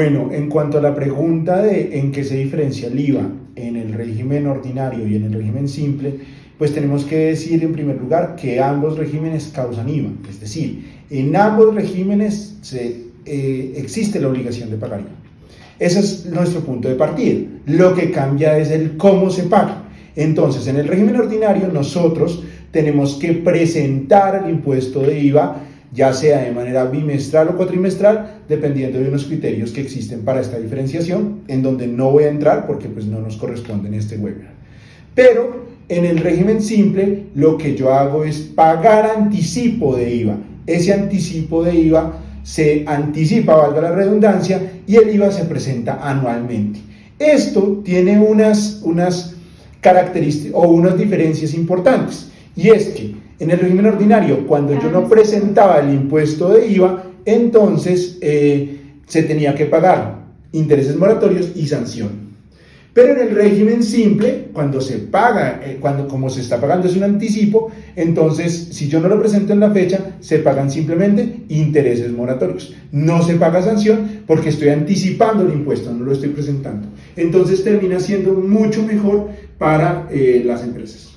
Bueno, en cuanto a la pregunta de en qué se diferencia el IVA en el régimen ordinario y en el régimen simple, pues tenemos que decir en primer lugar que ambos regímenes causan IVA, es decir, en ambos regímenes existe la obligación de pagar IVA. Ese es nuestro punto de partida. Lo que cambia es el cómo se paga. Entonces, en el régimen ordinario nosotros tenemos que presentar el impuesto de IVA, ya sea de manera bimestral o cuatrimestral, dependiendo de unos criterios que existen para esta diferenciación, en donde no voy a entrar porque pues no nos corresponde en este webinar. Pero en el régimen simple lo que yo hago es pagar anticipo de IVA. Ese anticipo de IVA se anticipa, valga la redundancia, y el IVA se presenta anualmente. Esto tiene unas características o unas diferencias importantes, y es que en el régimen ordinario, cuando yo no presentaba el impuesto de IVA, entonces se tenía que pagar intereses moratorios y sanción. Pero en el régimen simple, cuando se paga, como se está pagando es un anticipo, entonces si yo no lo presento en la fecha, se pagan simplemente intereses moratorios. No se paga sanción porque estoy anticipando el impuesto, no lo estoy presentando. Entonces termina siendo mucho mejor para las empresas.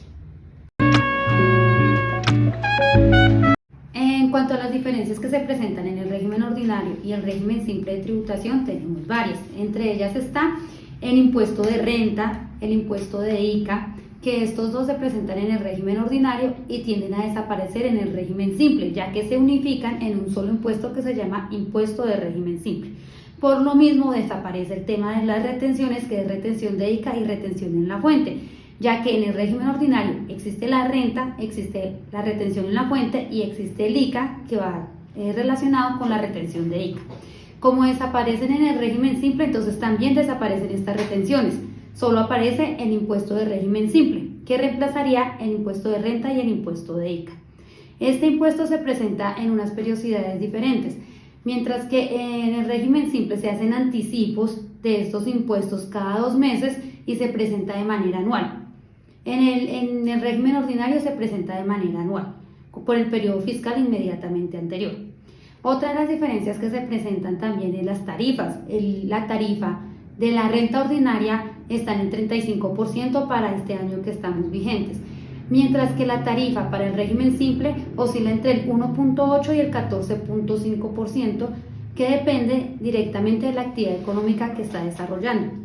En cuanto a las diferencias que se presentan en el régimen ordinario y el régimen simple de tributación, tenemos varias. Entre ellas está el impuesto de renta, el impuesto de ICA, que estos dos se presentan en el régimen ordinario y tienden a desaparecer en el régimen simple, ya que se unifican en un solo impuesto que se llama impuesto de régimen simple. Por lo mismo desaparece el tema de las retenciones, que es retención de ICA y retención en la fuente, ya que en el régimen ordinario existe la renta, existe la retención en la fuente y existe el ICA, que va relacionado con la retención de ICA. Como desaparecen en el régimen simple, entonces también desaparecen estas retenciones. Solo aparece el impuesto de régimen simple, que reemplazaría el impuesto de renta y el impuesto de ICA. Este impuesto se presenta en unas periodicidades diferentes, mientras que en el régimen simple se hacen anticipos de estos impuestos cada 2 meses y se presenta de manera anual. En el régimen ordinario se presenta de manera anual, por el periodo fiscal inmediatamente anterior. Otra de las diferencias que se presentan también es las tarifas. La tarifa de la renta ordinaria está en el 35% para este año que estamos vigentes, mientras que la tarifa para el régimen simple oscila entre el 1.8 y el 14.5%, que depende directamente de la actividad económica que está desarrollando.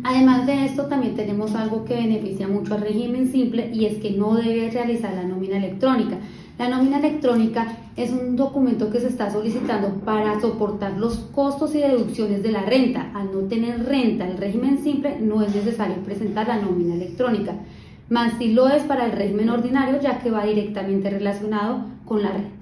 Además de esto, también tenemos algo que beneficia mucho al régimen simple, y es que no debe realizar la nómina electrónica. La nómina electrónica es un documento que se está solicitando para soportar los costos y deducciones de la renta. Al no tener renta, el régimen simple no es necesario presentar la nómina electrónica, más si lo es para el régimen ordinario, ya que va directamente relacionado con la renta.